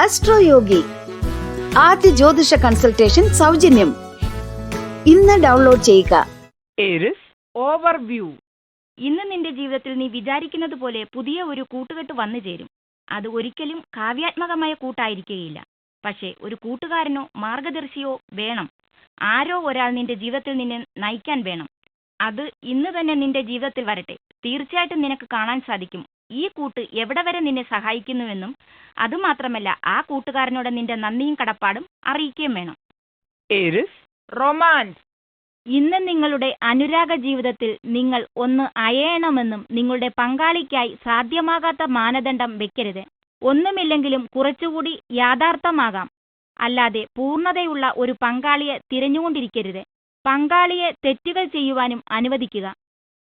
അസ്ട്രോയോഗി ആദ്യ ജ്യോതിഷ കൺസൾട്ടേഷൻ സൗജന്യം. ഇന്ന് ഡൗൺലോഡ് ചെയ്യുക. Aries overview. ഇന്ന് നിന്റെ ജീവിതത്തിൽ നീ വിചാരിക്കുന്നത് പോലെ പുതിയ ഒരു കൂട്ടുകെട്ട് വന്നു ചേരും. അത് ഒരിക്കലും കാവ്യാത്മകമായ കൂട്ടായിരിക്കുകയില്ല. പക്ഷേ ഒരു കൂട്ടുകാരനോ മാർഗദർശിയോ വേണം. ആരോ ഒരാൾ നിന്റെ ജീവിതത്തിൽ നിന്നെ നയിക്കാൻ വേണം. അത് ഇന്ന് തന്നെ നിന്റെ ജീവിതത്തിൽ വരട്ടെ. തീർച്ചയായിട്ടും നിനക്ക് കാണാൻ സാധിക്കും ഈ കൂട്ട് എവിടെ വരെ നിന്നെ സഹായിക്കുന്നുവെന്നും. അതുമാത്രമല്ല, ആ കൂട്ടുകാരനോട് നിന്റെ നന്ദിയും കടപ്പാടും അറിയിക്കുകയും വേണം. Aries romance. ഇന്ന് നിങ്ങളുടെ അനുരാഗ ജീവിതത്തിൽ നിങ്ങൾ ഒന്ന് അയയണമെന്നും നിങ്ങളുടെ പങ്കാളിക്കായി സാധ്യമാകാത്ത മാനദണ്ഡം വെക്കരുത്. ഒന്നുമില്ലെങ്കിലും കുറച്ചുകൂടി യാഥാർത്ഥ്യമാകാം. അല്ലാതെ പൂർണ്ണതയുള്ള ഒരു പങ്കാളിയെ തിരഞ്ഞുകൊണ്ടിരിക്കരുത്. പങ്കാളിയെ തെറ്റുകൾ ചെയ്യുവാനും അനുവദിക്കുക.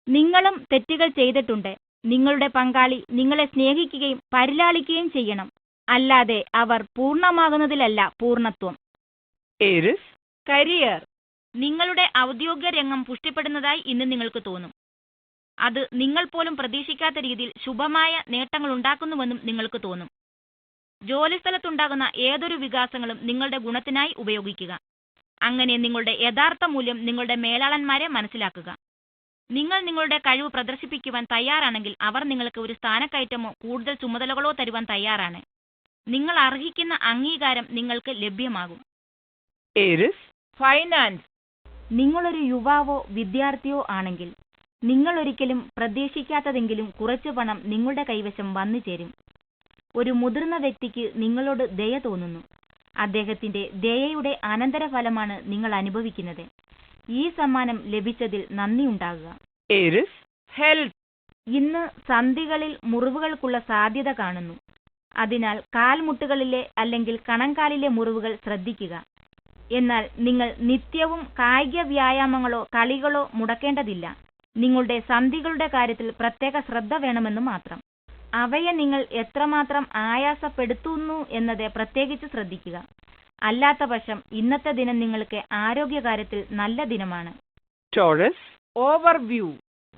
നിങ്ങളും തെറ്റുകൾ ചെയ്തിട്ടുണ്ട്. നിങ്ങളുടെ പങ്കാളി നിങ്ങളെ സ്നേഹിക്കുകയും പരിലാളിക്കുകയും ചെയ്യണം. അല്ലാതെ അവർ പൂർണ്ണമാകുന്നതിലല്ല പൂർണ്ണത്വം. Aries career. നിങ്ങളുടെ ഔദ്യോഗിക രംഗം പുഷ്ടിപ്പെടുന്നതായി ഇന്ന് നിങ്ങൾക്ക് തോന്നും. അത് നിങ്ങൾ പോലും പ്രതീക്ഷിക്കാത്ത രീതിയിൽ ശുഭമായ നേട്ടങ്ങൾ ഉണ്ടാക്കുന്നുവെന്നും നിങ്ങൾക്ക് തോന്നും. ജോലിസ്ഥലത്തുണ്ടാകുന്ന ഏതൊരു വികാസങ്ങളും നിങ്ങളുടെ ഗുണത്തിനായി ഉപയോഗിക്കുക. അങ്ങനെ നിങ്ങളുടെ യഥാർത്ഥ മൂല്യം നിങ്ങളുടെ മേലാളന്മാരെ മനസ്സിലാക്കുക. നിങ്ങൾ നിങ്ങളുടെ കഴിവ് പ്രദർശിപ്പിക്കുവാൻ തയ്യാറാണെങ്കിൽ അവർ നിങ്ങൾക്ക് ഒരു സ്ഥാനക്കയറ്റമോ കൂടുതൽ ചുമതലകളോ തരുവാൻ തയ്യാറാണ്. നിങ്ങൾ അർഹിക്കുന്ന അംഗീകാരം നിങ്ങൾക്ക് ലഭ്യമാകും. Aries finance. നിങ്ങളൊരു യുവാവോ വിദ്യാർത്ഥിയോ ആണെങ്കിൽ നിങ്ങൾ ഒരിക്കലും പ്രതീക്ഷിക്കാത്തതെങ്കിലും കുറച്ചു പണം നിങ്ങളുടെ കൈവശം വന്നു ചേരും. ഒരു മുതിർന്ന വ്യക്തിക്ക് നിങ്ങളോട് ദയ തോന്നുന്നു. അദ്ദേഹത്തിന്റെ ദയയുടെ അനന്തരഫലമാണ് നിങ്ങൾ അനുഭവിക്കുന്നത്. ഈ സമ്മാനം ലഭിച്ചതിൽ നന്ദിയുണ്ടാകുക. Aries health. ഇന്ന് സന്ധികളിൽ മുറിവുകൾക്കുള്ള സാധ്യത കാണുന്നു. അതിനാൽ കാൽമുട്ടുകളിലെ അല്ലെങ്കിൽ കണങ്കാലിലെ മുറിവുകൾ ശ്രദ്ധിക്കുക. എന്നാൽ നിങ്ങൾ നിത്യവും കായിക വ്യായാമങ്ങളോ കളികളോ മുടക്കേണ്ടതില്ല. നിങ്ങളുടെ സന്ധികളുടെ കാര്യത്തിൽ പ്രത്യേക ശ്രദ്ധ വേണമെന്ന് മാത്രം. അവയെ നിങ്ങൾ എത്രമാത്രം ആയാസപ്പെടുത്തുന്നു എന്നത് പ്രത്യേകിച്ച് ശ്രദ്ധിക്കുക. അല്ലാത്ത പക്ഷം ഇന്നത്തെ ദിനം നിങ്ങൾക്ക് ആരോഗ്യകാര്യത്തിൽ നല്ല ദിനമാണ്. Taurus overview.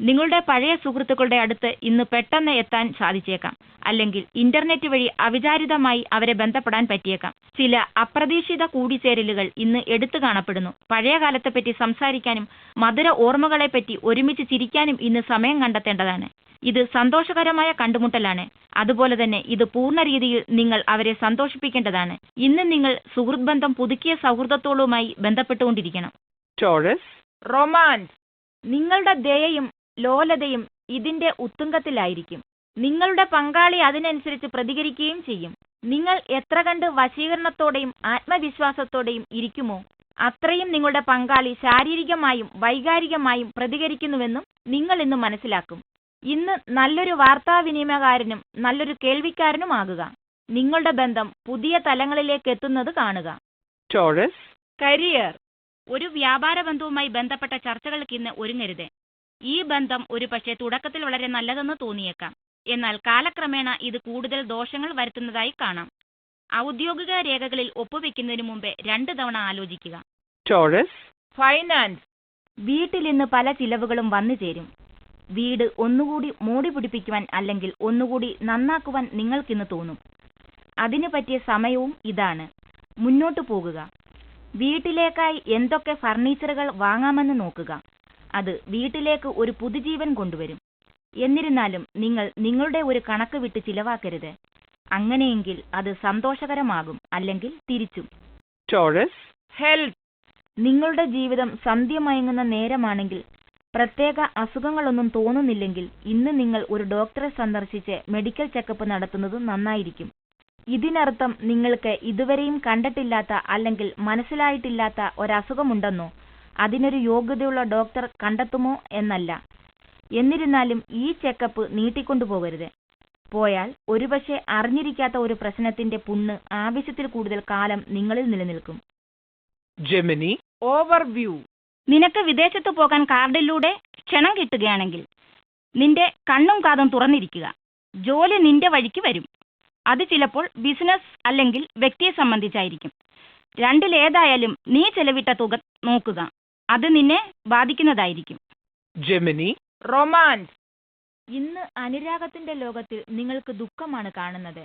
നിങ്ങളുടെ പഴയ സുഹൃത്തുക്കളുടെ അടുത്ത് ഇന്ന് പെട്ടെന്ന് എത്താൻ സാധിച്ചേക്കാം. അല്ലെങ്കിൽ ഇന്റർനെറ്റ് വഴി അവിചാരിതമായി അവരെ ബന്ധപ്പെടാൻ പറ്റിയേക്കാം. ചില അപ്രതീക്ഷിത കൂടിച്ചേരലുകൾ ഇന്ന് എടുത്തു കാണപ്പെടുന്നു. പഴയ കാലത്തെപ്പറ്റി സംസാരിക്കാനും മധുര ഓർമ്മകളെപ്പറ്റി ഒരുമിച്ച് ചിരിക്കാനും ഇന്ന് സമയം കണ്ടെത്തേണ്ടതാണ്. ഇത് സന്തോഷകരമായ കണ്ടുമുട്ടലാണ്. അതുപോലെ തന്നെ ഇത് പൂർണ്ണ രീതിയിൽ നിങ്ങൾ അവരെ സന്തോഷിപ്പിക്കേണ്ടതാണ്. ഇന്ന് നിങ്ങൾ സുഹൃത്ത് ബന്ധം പുതുക്കിയ സൗഹൃദത്തോളുമായി ബന്ധപ്പെട്ടുകൊണ്ടിരിക്കണം. Taurus romance. നിങ്ങളുടെ ദയയും ലോലതയും ഇതിന്റെ ഉത്തുംഗത്തിലായിരിക്കും. നിങ്ങളുടെ പങ്കാളി അതിനനുസരിച്ച് പ്രതികരിക്കുകയും ചെയ്യും. നിങ്ങൾ എത്ര കണ്ട് വശീകരണത്തോടെയും ആത്മവിശ്വാസത്തോടെയും ഇരിക്കുമോ അത്രയും നിങ്ങളുടെ പങ്കാളി ശാരീരികമായും വൈകാരികമായും പ്രതികരിക്കുന്നുവെന്നും നിങ്ങൾ ഇന്ന് മനസ്സിലാക്കും. ഇന്ന് നല്ലൊരു വാർത്താവിനിമയകാരനും നല്ലൊരു കേൾവിക്കാരനുമാകുക. നിങ്ങളുടെ ബന്ധം പുതിയ തലങ്ങളിലേക്ക് എത്തുന്നത് കാണുക. Taurus career. ഒരു വ്യാപാര ബന്ധവുമായി ബന്ധപ്പെട്ട ചർച്ചകൾക്ക് ഇന്ന് ഒരുങ്ങരുത്. ഈ ബന്ധം ഒരു പക്ഷേ തുടക്കത്തിൽ വളരെ നല്ലതെന്ന് തോന്നിയേക്കാം. എന്നാൽ കാലക്രമേണ ഇത് കൂടുതൽ ദോഷങ്ങൾ വരുത്തുന്നതായി കാണാം. ഔദ്യോഗിക രേഖകളിൽ ഒപ്പുവെക്കുന്നതിന് മുമ്പ് 2 തവണ ആലോചിക്കുക. Taurus finance. വീട്ടിൽ ഇന്ന് പല ചിലവുകളും വന്നു ചേരും. വീട് ഒന്നുകൂടി മോടി പിടിപ്പിക്കുവാൻ അല്ലെങ്കിൽ ഒന്നുകൂടി നന്നാക്കുവാൻ നിങ്ങൾക്കിന്ന് തോന്നും. അതിനു പറ്റിയ സമയവും ഇതാണ്. മുന്നോട്ടു പോകുക. വീട്ടിലേക്കായി എന്തൊക്കെ ഫർണിച്ചറുകൾ വാങ്ങാമെന്ന് നോക്കുക. അത് വീട്ടിലേക്ക് ഒരു പുതുജീവൻ കൊണ്ടുവരും. എന്നിരുന്നാലും നിങ്ങൾ നിങ്ങളുടെ ഒരു കണക്ക് വിട്ട് ചിലവാക്കരുത്. അങ്ങനെയെങ്കിൽ അത് സന്തോഷകരമാകും, അല്ലെങ്കിൽ തിരിച്ചും. Taurus health. നിങ്ങളുടെ ജീവിതം സന്ധ്യമയങ്ങുന്ന നേരമാണെങ്കിൽ പ്രത്യേക അസുഖങ്ങളൊന്നും തോന്നുന്നില്ലെങ്കിൽ ഇന്ന് നിങ്ങൾ ഒരു ഡോക്ടറെ സന്ദർശിച്ച് മെഡിക്കൽ ചെക്കപ്പ് നടത്തുന്നത് നന്നായിരിക്കും. ഇതിനർത്ഥം നിങ്ങൾക്ക് ഇതുവരെയും കണ്ടിട്ടില്ലാത്ത അല്ലെങ്കിൽ മനസ്സിലായിട്ടില്ലാത്ത ഒരസുഖമുണ്ടെന്നോ അതിനൊരു യോഗ്യതയുള്ള ഡോക്ടർ കണ്ടെത്തുമോ എന്നല്ല. എന്നിരുന്നാലും ഈ ചെക്കപ്പ് നീട്ടിക്കൊണ്ടുപോകരുത്. പോയാൽ ഒരുപക്ഷെ അറിഞ്ഞിരിക്കാത്ത ഒരു പ്രശ്നത്തിന്റെ പുണ്ണ് ആവശ്യത്തിൽ കൂടുതൽ കാലം നിങ്ങളിൽ നിലനിൽക്കും. Gemini overview. നിനക്ക് വിദേശത്ത് പോകാൻ കാർഡിലൂടെ ക്ഷണം കിട്ടുകയാണെങ്കിൽ നിന്റെ കണ്ണും കാതും തുറന്നിരിക്കുക. ജോലി നിന്റെ വഴിക്ക് വരും. അത് ചിലപ്പോൾ ബിസിനസ് അല്ലെങ്കിൽ വ്യക്തിയെ സംബന്ധിച്ചായിരിക്കും. രണ്ടിലേതായാലും നീ ചെലവിട്ട തുക നോക്കുക. അത് നിന്നെ ബാധിക്കുന്നതായിരിക്കും. Gemini romance. ഇന്ന് അനുരാഗത്തിന്റെ ലോകത്തിൽ നിങ്ങൾക്ക് ദുഃഖമാണ് കാണുന്നത്.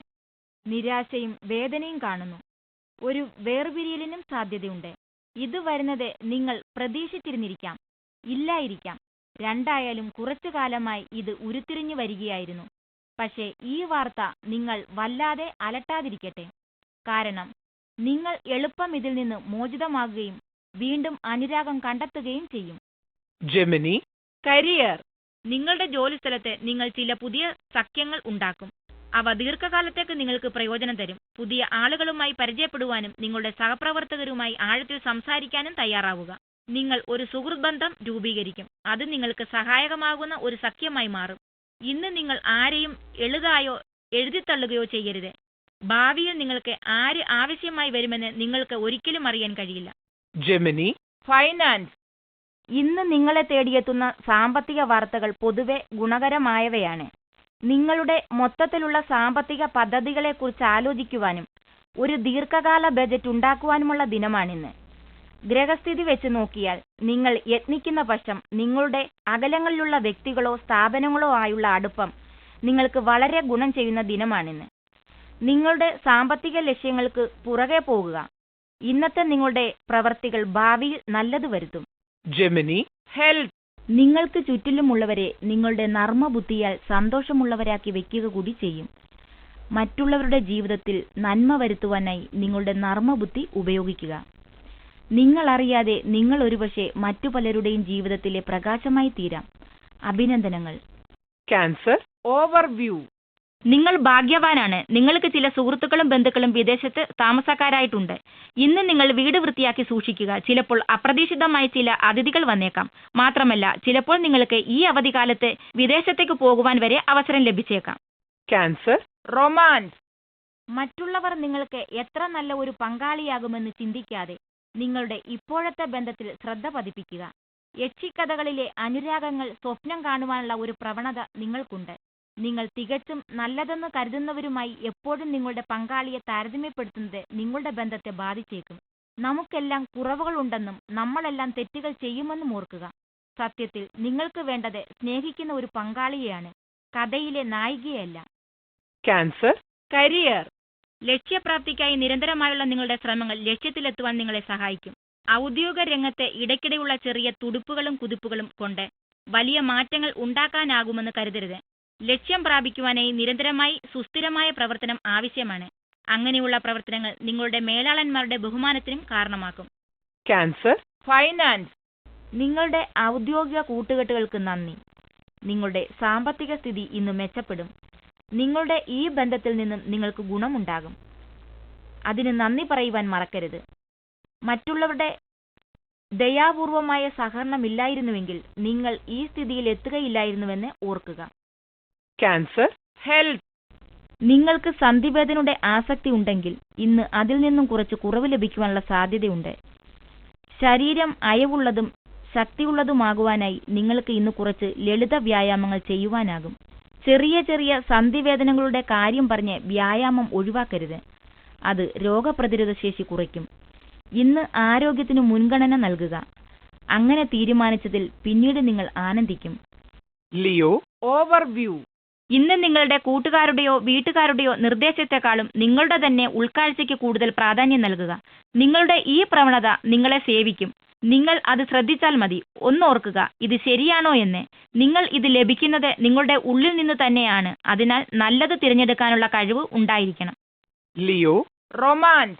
നിരാശയും വേദനയും കാണുന്നു. ഒരു വേർപിരിയലിനും സാധ്യതയുണ്ട്. ഇത് വരുന്നത് നിങ്ങൾ പ്രതീക്ഷിച്ചിരുന്നിരിക്കാം, ഇല്ലായിരിക്കാം. രണ്ടായാലും കുറച്ചു കാലമായി ഇത് ഉരുത്തിരിഞ്ഞു വരികയായിരുന്നു. പക്ഷേ ഈ വാർത്ത നിങ്ങൾ വല്ലാതെ അലട്ടാതിരിക്കട്ടെ. കാരണം നിങ്ങൾ എളുപ്പം ഇതിൽ നിന്ന് മോചിതമാകുകയും വീണ്ടും അനുരാഗം കണ്ടെത്തുകയും ചെയ്യും. Gemini. കരിയർ. നിങ്ങളുടെ ജോലിസ്ഥലത്ത് നിങ്ങൾ ചില പുതിയ സഖ്യങ്ങൾ ഉണ്ടാക്കും. അവ ദീർഘകാലത്തേക്ക് നിങ്ങൾക്ക് പ്രയോജനം തരും. പുതിയ ആളുകളുമായി പരിചയപ്പെടുവാനും നിങ്ങളുടെ സഹപ്രവർത്തകരുമായി ആഴത്തിൽ സംസാരിക്കാനും തയ്യാറാവുക. നിങ്ങൾ ഒരു സുഹൃത്ത് ബന്ധം രൂപീകരിക്കും. അത് നിങ്ങൾക്ക് സഹായകമാകുന്ന ഒരു സഖ്യമായി മാറും. ഇന്ന് നിങ്ങൾ ആരെയും എളുതായോ എഴുതിത്തള്ളുകയോ ചെയ്യരുത്. ഭാവിയിൽ നിങ്ങൾക്ക് ആര് ആവശ്യമായി വരുമെന്ന് നിങ്ങൾക്ക് ഒരിക്കലും അറിയാൻ കഴിയില്ല. Gemini. ഫൈനാൻസ്. ഇന്ന് നിങ്ങളെ തേടിയെത്തുന്ന സാമ്പത്തിക വാർത്തകൾ പൊതുവെ ഗുണകരമായവയാണ്. നിങ്ങളുടെ മൊത്തത്തിലുള്ള സാമ്പത്തിക പദ്ധതികളെക്കുറിച്ച് ആലോചിക്കുവാനും ഒരു ദീർഘകാല ബജറ്റ് ഉണ്ടാക്കുവാനുമുള്ള ദിനമാണിന്ന്. ഗ്രഹസ്ഥിതി വെച്ച് നോക്കിയാൽ നിങ്ങൾ യത്നിക്കുന്ന പക്ഷം നിങ്ങളുടെ അകലങ്ങളിലുള്ള വ്യക്തികളോ സ്ഥാപനങ്ങളോ ആയുള്ള അടുപ്പം നിങ്ങൾക്ക് വളരെ ഗുണം ചെയ്യുന്ന ദിനമാണിന്ന്. നിങ്ങളുടെ സാമ്പത്തിക ലക്ഷ്യങ്ങൾക്ക് പുറകെ പോകുക. ഇന്നത്തെ നിങ്ങളുടെ പ്രവർത്തികൾ ഭാവിയിൽ നല്ലത് വരുത്തും. Gemini. ഹെൽത്ത്. നിങ്ങൾക്ക് ചുറ്റിലുമുള്ളവരെ നിങ്ങളുടെ നർമ്മബുദ്ധിയാൽ സന്തോഷമുള്ളവരാക്കി വെക്കുക കൂടി ചെയ്യും. മറ്റുള്ളവരുടെ ജീവിതത്തിൽ നന്മ വരുത്തുവാനായി നിങ്ങളുടെ നർമ്മബുദ്ധി ഉപയോഗിക്കുക. നിങ്ങളറിയാതെ നിങ്ങൾ ഒരുപക്ഷെ മറ്റു പലരുടെയും ജീവിതത്തിലെ പ്രകാശമായി തീരാം. അഭിനന്ദനങ്ങൾ. Cancer. ഓവർവ്യൂ. നിങ്ങൾ ഭാഗ്യവാനാണ്. നിങ്ങൾക്ക് ചില സുഹൃത്തുക്കളും ബന്ധുക്കളും വിദേശത്ത് താമസക്കാരായിട്ടുണ്ട്. ഇന്ന് നിങ്ങൾ വീട് വൃത്തിയാക്കി സൂക്ഷിക്കുക. ചിലപ്പോൾ അപ്രതീക്ഷിതമായി ചില അതിഥികൾ വന്നേക്കാം. മാത്രമല്ല, ചിലപ്പോൾ നിങ്ങൾക്ക് ഈ അവധിക്കാലത്ത് വിദേശത്തേക്ക് പോകുവാൻ വരെ അവസരം ലഭിച്ചേക്കാം. Cancer. റൊമാൻസ്. മറ്റുള്ളവർ നിങ്ങൾക്ക് എത്ര നല്ല ഒരു പങ്കാളിയാകുമെന്ന് ചിന്തിക്കാതെ നിങ്ങളുടെ ഇപ്പോഴത്തെ ബന്ധത്തിൽ ശ്രദ്ധ പതിപ്പിക്കുക. യക്ഷിക്കഥകളിലെ അനുരാഗങ്ങൾ സ്വപ്നം കാണുവാനുള്ള ഒരു പ്രവണത നിങ്ങൾക്കുണ്ട്. നിങ്ങൾ തികച്ചും നല്ലതെന്ന് കരുതുന്നവരുമായി എപ്പോഴും നിങ്ങളുടെ പങ്കാളിയെ താരതമ്യപ്പെടുത്തുന്നത് നിങ്ങളുടെ ബന്ധത്തെ ബാധിച്ചേക്കും. നമുക്കെല്ലാം കുറവുകളുണ്ടെന്നും നമ്മളെല്ലാം തെറ്റുകൾ ചെയ്യുമെന്നും ഓർക്കുക. സത്യത്തിൽ നിങ്ങൾക്ക് വേണ്ടത് സ്നേഹിക്കുന്ന ഒരു പങ്കാളിയെയാണ്, കഥയിലെ നായികയല്ല. Cancer. കരിയർ. ലക്ഷ്യപ്രാപ്തിക്കായി നിരന്തരമായുള്ള നിങ്ങളുടെ ശ്രമങ്ങൾ ലക്ഷ്യത്തിലെത്തുവാൻ നിങ്ങളെ സഹായിക്കും. ഔദ്യോഗിക രംഗത്തെ ഇടയ്ക്കിടെയുള്ള ചെറിയ തുടുപ്പുകളും കുതിപ്പുകളും കൊണ്ട് വലിയ മാറ്റങ്ങൾ ഉണ്ടാക്കാനാകുമെന്ന് കരുതരുത്. ലക്ഷ്യം പ്രാപിക്കുവാനായി നിരന്തരമായി സുസ്ഥിരമായ പ്രവർത്തനം ആവശ്യമാണ്. അങ്ങനെയുള്ള പ്രവർത്തനങ്ങൾ നിങ്ങളുടെ മേലാളന്മാരുടെ ബഹുമാനത്തിനും കാരണമാക്കും. Cancer. ഫൈനാൻസ്. നിങ്ങളുടെ ഔദ്യോഗിക കൂട്ടുകെട്ടുകൾക്ക് നന്ദി. നിങ്ങളുടെ സാമ്പത്തിക സ്ഥിതി ഇന്ന് മെച്ചപ്പെടും. നിങ്ങളുടെ ഈ ബന്ധത്തിൽ നിന്നും നിങ്ങൾക്ക് ഗുണമുണ്ടാകും. അതിന് നന്ദി പറയുവാൻ മറക്കരുത്. മറ്റുള്ളവരുടെ ദയാപൂർവമായ സഹകരണമില്ലായിരുന്നുവെങ്കിൽ നിങ്ങൾ ഈ സ്ഥിതിയിൽ എത്തുകയില്ലായിരുന്നുവെന്ന് ഓർക്കുക. Cancer. ഹെൽത്ത്. നിങ്ങൾക്ക് സന്ധിവേദനയുടെ ആസക്തി ഉണ്ടെങ്കിൽ ഇന്ന് അതിൽ നിന്നും കുറച്ച് കുറവ് ലഭിക്കുവാനുള്ള സാധ്യതയുണ്ട്. ശരീരം അയവുള്ളതും ശക്തിയുള്ളതുമാകുവാനായി നിങ്ങൾക്ക് ഇന്ന് കുറച്ച് ലളിത വ്യായാമങ്ങൾ ചെയ്യുവാനാകും. ചെറിയ ചെറിയ സന്ധിവേദനകളുടെ കാര്യം പറഞ്ഞ് വ്യായാമം ഒഴിവാക്കരുത്. അത് രോഗപ്രതിരോധ ശേഷി കുറയ്ക്കും. ഇന്ന് ആരോഗ്യത്തിന് മുൻഗണന നൽകുക. അങ്ങനെ തീരുമാനിച്ചതിൽ പിന്നീട് നിങ്ങൾ ആനന്ദിക്കും. Leo. ഓവർവ്യൂ. ഇന്ന് നിങ്ങളുടെ കൂട്ടുകാരുടെയോ വീട്ടുകാരുടെയോ നിർദ്ദേശത്തെക്കാളും നിങ്ങളുടെ തന്നെ ഉൾക്കാഴ്ചയ്ക്ക് കൂടുതൽ പ്രാധാന്യം നൽകുക. നിങ്ങളുടെ ഈ പ്രവണത നിങ്ങളെ സേവിക്കും. നിങ്ങൾ അത് ശ്രദ്ധിച്ചാൽ മതി. ഒന്നോർക്കുക, ഇത് ശരിയാണോ എന്ന്. നിങ്ങൾ ഇത് ലഭിക്കുന്നത് നിങ്ങളുടെ ഉള്ളിൽ നിന്ന് തന്നെയാണ്. അതിനാൽ നല്ലത് തിരഞ്ഞെടുക്കാനുള്ള കഴിവ് ഉണ്ടായിരിക്കണം. Leo. റൊമാൻസ്.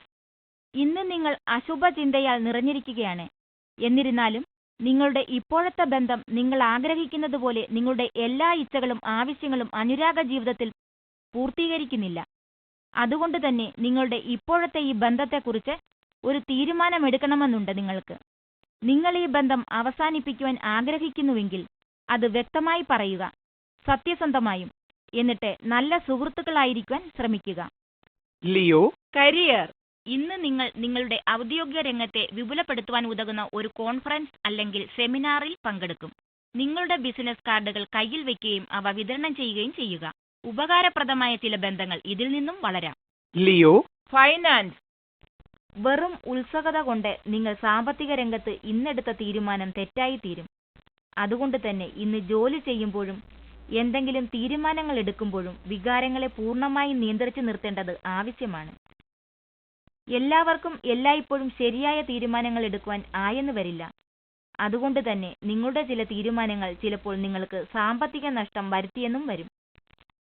ഇന്ന് നിങ്ങൾ അശുഭ ചിന്തയാൽ നിറഞ്ഞിരിക്കുകയാണ്. എന്നിരുന്നാലും നിങ്ങളുടെ ഇപ്പോഴത്തെ ബന്ധം നിങ്ങൾ ആഗ്രഹിക്കുന്നത് പോലെ നിങ്ങളുടെ എല്ലാ ഇച്ഛകളും ആവശ്യങ്ങളും അനുരാഗ ജീവിതത്തിൽ പൂർത്തീകരിക്കുന്നില്ല. അതുകൊണ്ട് തന്നെ നിങ്ങളുടെ ഇപ്പോഴത്തെ ഈ ബന്ധത്തെക്കുറിച്ച് ഒരു തീരുമാനമെടുക്കണമെന്നുണ്ട് നിങ്ങൾക്ക്. നിങ്ങൾ ഈ ബന്ധം അവസാനിപ്പിക്കുവാൻ ആഗ്രഹിക്കുന്നുവെങ്കിൽ അത് വ്യക്തമായി പറയുക, സത്യസന്ധമായും. എന്നിട്ട് നല്ല സുഹൃത്തുക്കളായിരിക്കാൻ ശ്രമിക്കുക. Leo. കരിയർ. ഇന്ന് നിങ്ങൾ നിങ്ങളുടെ ഔദ്യോഗിക രംഗത്തെ വിപുലപ്പെടുത്തുവാൻ ഉതകുന്ന ഒരു കോൺഫറൻസ് അല്ലെങ്കിൽ സെമിനാറിൽ പങ്കെടുക്കും. നിങ്ങളുടെ ബിസിനസ് കാർഡുകൾ കയ്യിൽ വയ്ക്കുകയും അവ വിതരണം ചെയ്യുകയും ചെയ്യുക. ഉപകാരപ്രദമായ ചില ബന്ധങ്ങൾ ഇതിൽ നിന്നും വളരാം. Leo. ഫൈനാൻസ്. വെറും ഉത്സുകത കൊണ്ട് നിങ്ങൾ സാമ്പത്തിക രംഗത്ത് ഇന്നെടുത്ത തീരുമാനം തെറ്റായി തീരും. അതുകൊണ്ട് തന്നെ ഇന്ന് ജോലി ചെയ്യുമ്പോഴും എന്തെങ്കിലും തീരുമാനങ്ങൾ എടുക്കുമ്പോഴും വികാരങ്ങളെ പൂർണ്ണമായി നിയന്ത്രിച്ചു നിർത്തേണ്ടത് ആവശ്യമാണ്. എല്ലാവർക്കും എല്ലായ്പ്പോഴും ശരിയായ തീരുമാനങ്ങൾ എടുക്കുവാൻ ആയെന്ന് വരില്ല. അതുകൊണ്ട് തന്നെ നിങ്ങളുടെ ചില തീരുമാനങ്ങൾ ചിലപ്പോൾ നിങ്ങൾക്ക് സാമ്പത്തിക നഷ്ടം വരുത്തിയെന്നും വരും.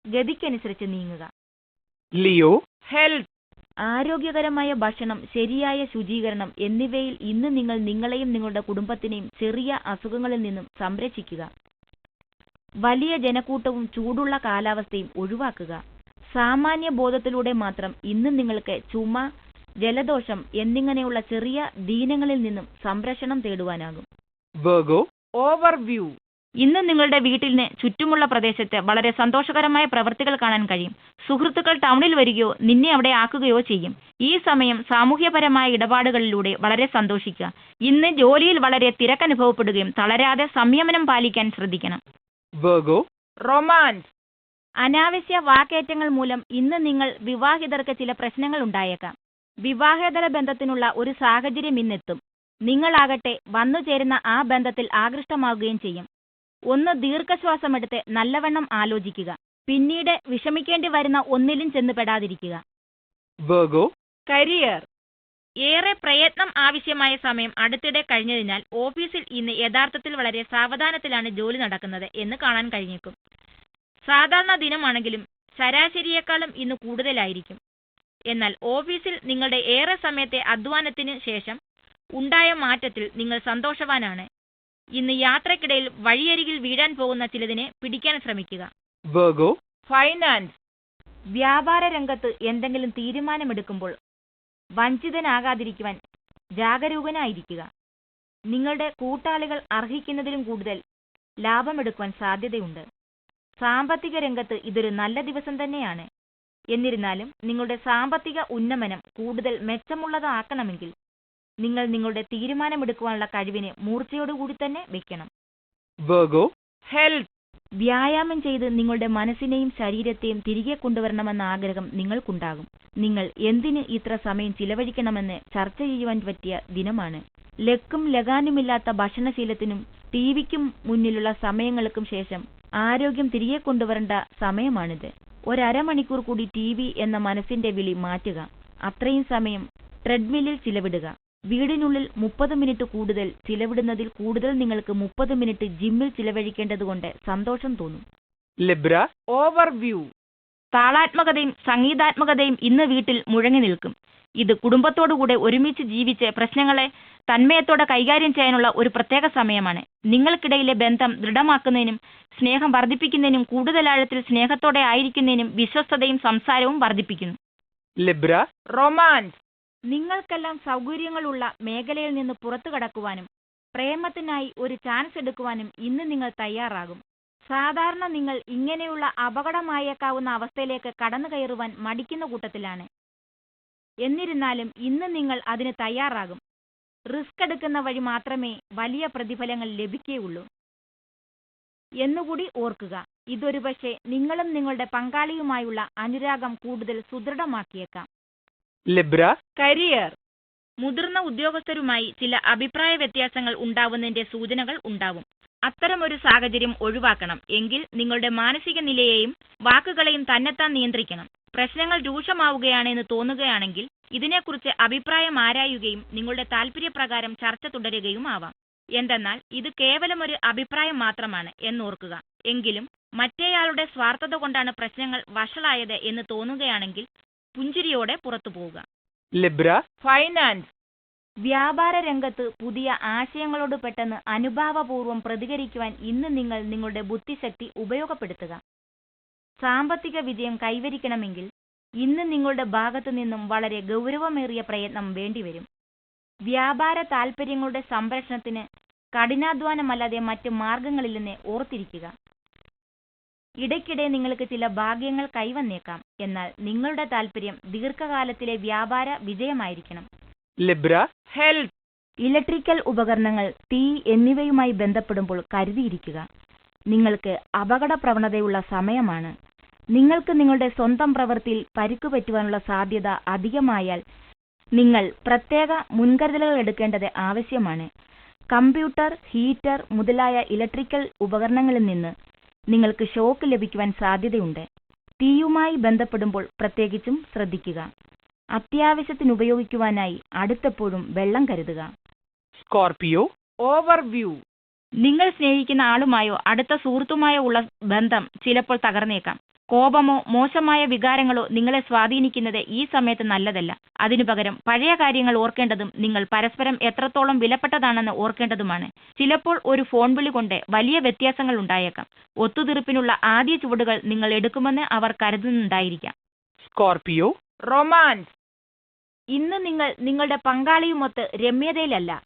ഗതിക്കനുസരിച്ച് നീങ്ങുക. Leo, health. ആരോഗ്യകരമായ ഭക്ഷണം, ശരിയായ ശുചീകരണം എന്നിവയിൽ ഇന്ന് നിങ്ങൾ നിങ്ങളെയും നിങ്ങളുടെ കുടുംബത്തിനെയും ചെറിയ അസുഖങ്ങളിൽ നിന്നും സംരക്ഷിക്കുക. വലിയ ജനക്കൂട്ടവും ചൂടുള്ള കാലാവസ്ഥയും ഒഴിവാക്കുക. സാമാന്യ ബോധത്തിലൂടെ മാത്രം ഇന്ന് നിങ്ങൾക്ക് ചുമ, ജലദോഷം എന്നിങ്ങനെയുള്ള ചെറിയ ദീനങ്ങളിൽ നിന്നും സംരക്ഷണം തേടുവാനാകും. Virgo, overview. ഇന്ന് നിങ്ങളുടെ വീട്ടിന് ചുറ്റുമുള്ള പ്രദേശത്ത് വളരെ സന്തോഷകരമായ പ്രവൃത്തികൾ കാണാൻ കഴിയും. സുഹൃത്തുക്കൾ ടൗണിൽ വരികയോ നിന്നെ അവിടെ ആക്കുകയോ ചെയ്യും. ഈ സമയം സാമൂഹ്യപരമായ ഇടപാടുകളിലൂടെ വളരെ സന്തോഷിക്കുക. ഇന്ന് ജോലിയിൽ വളരെ തിരക്കനുഭവപ്പെടുകയും തളരാതെ സംയമനം പാലിക്കാൻ ശ്രദ്ധിക്കണം. Virgo, romance. അനാവശ്യ വാക്കേറ്റങ്ങൾ മൂലം ഇന്ന് നിങ്ങൾ വിവാഹിതർക്ക് ചില പ്രശ്നങ്ങൾ ഉണ്ടായേക്കാം. വിവാഹേതര ബന്ധത്തിനുള്ള ഒരു സാഹചര്യം ഇന്നെത്തും. നിങ്ങളാകട്ടെ വന്നുചേരുന്ന ആ ബന്ധത്തിൽ ആകൃഷ്ടമാവുകയും ചെയ്യും. ഒന്ന് ദീർഘശ്വാസമെടുത്ത് നല്ലവണ്ണം ആലോചിക്കുക. പിന്നീട് വിഷമിക്കേണ്ടി വരുന്ന ഒന്നിലും ചെന്ന് പെടാതിരിക്കുക. Virgo, career. ഏറെ പ്രയത്നം ആവശ്യമായ സമയം അടുത്തിടെ കഴിഞ്ഞതിനാൽ ഓഫീസിൽ ഇന്ന് യഥാർത്ഥത്തിൽ വളരെ സാവധാനത്തിലാണ് ജോലി നടക്കുന്നത് എന്ന് കാണാൻ കഴിഞ്ഞേക്കും. സാധാരണ ദിനമാണെങ്കിലും ശരാശരിയേക്കാളും ഇന്ന് കൂടുതലായിരിക്കും. എന്നാൽ ഓഫീസിൽ നിങ്ങളുടെ ഏറെ സമയത്തെ അധ്വാനത്തിന് ശേഷം ഉണ്ടായ മാറ്റത്തിൽ നിങ്ങൾ സന്തോഷവാനാണ്. ഇന്ന് യാത്രക്കിടയിൽ വഴിയരികിൽ വീഴാൻ പോകുന്ന ചിലതിനെ പിടിക്കാൻ ശ്രമിക്കുക. Virgo, finance. വ്യാപാര രംഗത്ത് എന്തെങ്കിലും തീരുമാനമെടുക്കുമ്പോൾ വഞ്ചിതനാകാതിരിക്കുവാൻ ജാഗരൂകനായിരിക്കുക. നിങ്ങളുടെ കൂട്ടാളികൾ അർഹിക്കുന്നതിലും കൂടുതൽ ലാഭമെടുക്കുവാൻ സാധ്യതയുണ്ട്. സാമ്പത്തിക രംഗത്ത് ഇതൊരു നല്ല ദിവസം തന്നെയാണ്. എന്നിരുന്നാലും നിങ്ങളുടെ സാമ്പത്തിക ഉന്നമനം കൂടുതൽ മെച്ചമുള്ളതാക്കണമെങ്കിൽ നിങ്ങൾ നിങ്ങളുടെ തീരുമാനമെടുക്കുവാനുള്ള കഴിവിനെ മൂർച്ചയോടുകൂടി തന്നെ വെക്കണം. Virgo, health. വ്യായാമം ചെയ്ത് നിങ്ങളുടെ മനസ്സിനെയും ശരീരത്തെയും തിരികെ കൊണ്ടുവരണമെന്ന ആഗ്രഹം നിങ്ങൾക്കുണ്ടാകും. നിങ്ങൾ എന്തിന് ഇത്ര സമയം ചിലവഴിക്കണമെന്ന് ചർച്ച ചെയ്യുവാൻ പറ്റിയ ദിനമാണ്. ലക്കും ലഗാനുമില്ലാത്ത ഭക്ഷണശീലത്തിനും ടിവിക്കും മുന്നിലുള്ള സമയങ്ങൾക്കും ശേഷം ആരോഗ്യം തിരികെ കൊണ്ടുവരേണ്ട സമയമാണിത്. ഒരമണിക്കൂർ കൂടി ടിവി എന്ന മനസ്സിന്റെ വിളി മാറ്റുക. അത്രയും സമയം ട്രെഡ്മില്ലിൽ ചിലവിടുക. വീടിനുള്ളിൽ 30 മിനിറ്റ് കൂടുതൽ ചിലവിടുന്നതിൽ കൂടുതൽ നിങ്ങൾക്ക് 30 മിനിറ്റ് ജിമ്മിൽ ചിലവഴിക്കേണ്ടതുകൊണ്ട് സന്തോഷം തോന്നും. Libra, overview. താളാത്മകതയും സംഗീതാത്മകതയും ഇന്ന് വീട്ടിൽ മുഴങ്ങി നിൽക്കും. ഇത് കുടുംബത്തോടുകൂടെ ഒരുമിച്ച് ജീവിച്ച് പ്രശ്നങ്ങളെ തന്മയത്തോടെ കൈകാര്യം ചെയ്യാനുള്ള ഒരു പ്രത്യേക സമയമാണ്. നിങ്ങൾക്കിടയിലെ ബന്ധം ദൃഢമാക്കുന്നതിനും സ്നേഹം വർദ്ധിപ്പിക്കുന്നതിനും കൂടുതൽ ആഴത്തിൽ സ്നേഹത്തോടെ ആയിരിക്കുന്നതിനും വിശ്വസ്തതയും സംസാരവും വർദ്ധിപ്പിക്കുന്നു. Libra, romance. നിങ്ങൾക്കെല്ലാം സൗകര്യങ്ങളുള്ള മേഖലയിൽ നിന്ന് പുറത്തു കടക്കുവാനും പ്രേമത്തിനായി ഒരു ചാൻസ് എടുക്കുവാനും ഇന്ന് നിങ്ങൾ തയ്യാറാകും. സാധാരണ നിങ്ങൾ ഇങ്ങനെയുള്ള അപകടമായേക്കാവുന്ന അവസ്ഥയിലേക്ക് കടന്നു കയറുവാൻ മടിക്കുന്ന കൂട്ടത്തിലാണ്. എന്നിരുന്നാലും ഇന്ന് നിങ്ങൾ അതിന് തയ്യാറാകും. റിസ്ക് എടുക്കുന്ന വഴി മാത്രമേ വലിയ പ്രതിഫലങ്ങൾ ലഭിക്കുകയുള്ളൂ എന്നുകൂടി ഓർക്കുക. ഇതൊരു പക്ഷേ നിങ്ങളും നിങ്ങളുടെ പങ്കാളിയുമായുള്ള അനുരാഗം കൂടുതൽ സുദൃഢമാക്കിയേക്കാം. Libra, career. മുതിർന്ന ഉദ്യോഗസ്ഥരുമായി ചില അഭിപ്രായ വ്യത്യാസങ്ങൾ ഉണ്ടാവുന്നതിന്റെ സൂചനകൾ ഉണ്ടാവും. അത്തരമൊരു സാഹചര്യം ഒഴിവാക്കണം എങ്കിൽ നിങ്ങളുടെ മാനസിക നിലയെയും വാക്കുകളെയും തന്നെത്താൻ നിയന്ത്രിക്കണം. പ്രശ്നങ്ങൾ രൂക്ഷമാവുകയാണെന്ന് തോന്നുകയാണെങ്കിൽ ഇതിനെക്കുറിച്ച് അഭിപ്രായം ആരായുകയും നിങ്ങളുടെ താൽപര്യപ്രകാരം ചർച്ച തുടരുകയും ആവാം. എന്തെന്നാൽ ഇത് കേവലം ഒരു അഭിപ്രായം മാത്രമാണ് എന്നോർക്കുക. എങ്കിലും മറ്റേയാളുടെ സ്വാർത്ഥത കൊണ്ടാണ് പ്രശ്നങ്ങൾ വഷളായത് എന്ന് തോന്നുകയാണെങ്കിൽ പുഞ്ചിരിയോടെ പുറത്തു പോവുക. Libra, finance. വ്യാപാര രംഗത്ത് പുതിയ ആശയങ്ങളോട് പെട്ടെന്ന് അനുഭാവപൂർവ്വം പ്രതികരിക്കുവാൻ ഇന്ന് നിങ്ങൾ നിങ്ങളുടെ ബുദ്ധിശക്തി ഉപയോഗപ്പെടുത്തുക. സാമ്പത്തിക വിജയം കൈവരിക്കണമെങ്കിൽ ഇന്ന് നിങ്ങളുടെ ഭാഗത്തു നിന്നും വളരെ ഗൗരവമേറിയ പ്രയത്നം വേണ്ടിവരും. വ്യാപാര താൽപ്പര്യങ്ങളുടെ സംരക്ഷണത്തിന് കഠിനാധ്വാനമല്ലാതെ മറ്റ് മാർഗങ്ങളില്ലെന്ന് ഓർത്തിരിക്കുക. ഇടയ്ക്കിടെ നിങ്ങൾക്ക് ചില ഭാഗ്യങ്ങൾ കൈവന്നേക്കാം. എന്നാൽ നിങ്ങളുടെ താൽപ്പര്യം ദീർഘകാലത്തിലെ വ്യാപാര വിജയമായിരിക്കണം. Libra, health. ഇലക്ട്രിക്കൽ ഉപകരണങ്ങൾ, തീ എന്നിവയുമായി ബന്ധപ്പെടുമ്പോൾ കരുതിയിരിക്കുക. നിങ്ങൾക്ക് അപകട പ്രവണതയുള്ള സമയമാണ്. നിങ്ങൾക്ക് നിങ്ങളുടെ സ്വന്തം പ്രവൃത്തിയിൽ പരിക്കുപറ്റുവാനുള്ള സാധ്യത അധികമായാൽ നിങ്ങൾ പ്രത്യേക മുൻകരുതലുകൾ എടുക്കേണ്ടത് ആവശ്യമാണ്. കമ്പ്യൂട്ടർ, ഹീറ്റർ മുതലായ ഇലക്ട്രിക്കൽ ഉപകരണങ്ങളിൽ നിന്ന് നിങ്ങൾക്ക് ഷോക്ക് ലഭിക്കുവാൻ സാധ്യതയുണ്ട്. തീയുമായി ബന്ധപ്പെടുമ്പോൾ പ്രത്യേകിച്ചും ശ്രദ്ധിക്കുക. അത്യാവശ്യത്തിന് ഉപയോഗിക്കുവാനായി അടുത്തെപ്പോഴും വെള്ളം കരുതുക. Scorpio. Overview. നിങ്ങൾ സ്നേഹിക്കുന്ന ആളുമായോ അടുത്ത സുഹൃത്തുമായോ ഉള്ള ബന്ധം ചിലപ്പോൾ തകർന്നേക്കാം. കോപമോ മോശമായ വികാരങ്ങളോ നിങ്ങളെ സ്വാധീനിക്കുന്നത് ഈ സമയത്ത് നല്ലതല്ല. അതിനു പകരം പഴയ കാര്യങ്ങൾ ഓർക്കേണ്ടതും നിങ്ങൾ പരസ്പരം എത്രത്തോളം വിലപ്പെട്ടതാണെന്ന് ഓർക്കേണ്ടതുമാണ്. ചിലപ്പോൾ ഒരു ഫോൺ വിളി കൊണ്ട് വലിയ വ്യത്യാസങ്ങൾ ഉണ്ടായേക്കാം. ഒത്തുതീർപ്പിനുള്ള ആദ്യ ചുവടുകൾ നിങ്ങൾ എടുക്കുമെന്ന് അവർ കരുതുന്നുണ്ടായിരിക്കാം. Scorpio. Romance. ഇന്ന് നിങ്ങൾ നിങ്ങളുടെ പങ്കാളിയുമൊത്ത് രമ്യതയിലല്ല.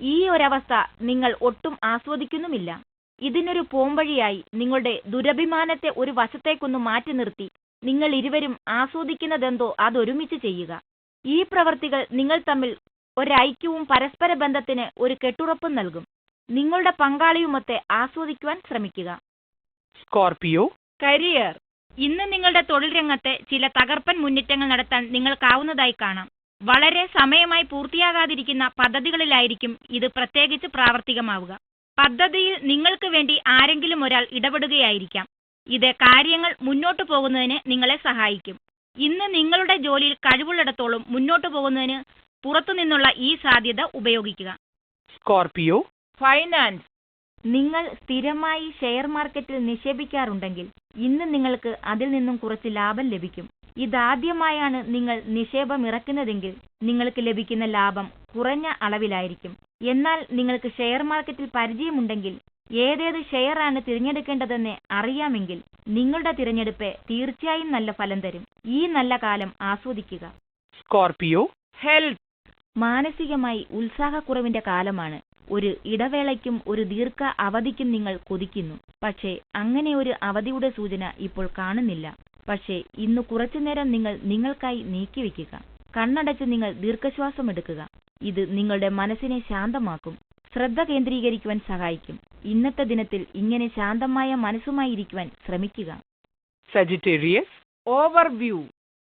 ഈ ഒരവസ്ഥ നിങ്ങൾ ഒട്ടും ആസ്വദിക്കുന്നുമില്ല. ഇതിനൊരു പോംവഴിയായി നിങ്ങളുടെ ദുരഭിമാനത്തെ ഒരു വശത്തേക്കൊന്ന് മാറ്റി നിർത്തി നിങ്ങൾ ഇരുവരും ആസ്വദിക്കുന്നതെന്തോ അതൊരുമിച്ച് ചെയ്യുക. ഈ പ്രവൃത്തികൾ നിങ്ങൾ തമ്മിൽ ഒരൈക്യവും പരസ്പര ബന്ധത്തിന് ഒരു കെട്ടുറപ്പും നൽകും. നിങ്ങളുടെ പങ്കാളിയുമൊത്തെ ആസ്വദിക്കുവാൻ ശ്രമിക്കുക. Scorpio. Career. ഇന്ന് നിങ്ങളുടെ തൊഴിൽ രംഗത്തെ ചില തകർപ്പൻ മുന്നേറ്റങ്ങൾ നടത്താൻ നിങ്ങൾക്കാവുന്നതായി കാണാം. വളരെ സമയമായി പൂർത്തിയാകാതിരിക്കുന്ന പദ്ധതികളിലായിരിക്കും ഇത് പ്രത്യേകിച്ച് പ്രാവർത്തികമാവുക. പദ്ധതിയിൽ നിങ്ങൾക്ക് വേണ്ടി ആരെങ്കിലും ഒരാൾ ഇടപെടുകയായിരിക്കാം. ഇത് കാര്യങ്ങൾ മുന്നോട്ടു പോകുന്നതിന് നിങ്ങളെ സഹായിക്കും. ഇന്ന് നിങ്ങളുടെ ജോലിയിൽ കഴിവുള്ളിടത്തോളം മുന്നോട്ടു പോകുന്നതിന് പുറത്തുനിന്നുള്ള ഈ സാധ്യത ഉപയോഗിക്കുക. Scorpio. Finance. നിങ്ങൾ സ്ഥിരമായി ഷെയർ മാർക്കറ്റിൽ നിക്ഷേപിക്കാറുണ്ടെങ്കിൽ ഇന്ന് നിങ്ങൾക്ക് അതിൽ നിന്നും കുറച്ച് ലാഭം ലഭിക്കും. ഇതാദ്യമായാണ് നിങ്ങൾ നിക്ഷേപം ഇറക്കുന്നതെങ്കിൽ നിങ്ങൾക്ക് ലഭിക്കുന്ന ലാഭം കുറഞ്ഞ അളവിലായിരിക്കും. എന്നാൽ നിങ്ങൾക്ക് ഷെയർ മാർക്കറ്റിൽ പരിചയമുണ്ടെങ്കിൽ ഏതേത് ഷെയർ ആണ് തിരഞ്ഞെടുക്കേണ്ടതെന്ന് അറിയാമെങ്കിൽ നിങ്ങളുടെ തിരഞ്ഞെടുപ്പ് തീർച്ചയായും നല്ല ഫലം തരും. ഈ നല്ല കാലം ആസ്വദിക്കുക. Scorpio. Health. മാനസികമായി ഉത്സാഹക്കുറവിന്റെ കാലമാണ്. ഒരു ഇടവേളയ്ക്കും ഒരു ദീർഘ അവധിക്കും നിങ്ങൾ കൊതിക്കുന്നു. പക്ഷേ അങ്ങനെ ഒരു അവധിയുടെ സൂചന ഇപ്പോൾ കാണുന്നില്ല. പക്ഷേ ഇന്ന് കുറച്ചുനേരം നിങ്ങൾ നിങ്ങൾക്കായി നീക്കിവെക്കുക. കണ്ണടച്ച് നിങ്ങൾ ദീർഘശ്വാസം എടുക്കുക. ഇത് നിങ്ങളുടെ മനസ്സിനെ ശാന്തമാക്കും, ശ്രദ്ധ കേന്ദ്രീകരിക്കുവാൻ സഹായിക്കും. ഇന്നത്തെ ദിനത്തിൽ ഇങ്ങനെ ശാന്തമായ മനസ്സുമായി ഇരിക്കുവാൻ ശ്രമിക്കുക. Sagittarius. Overview.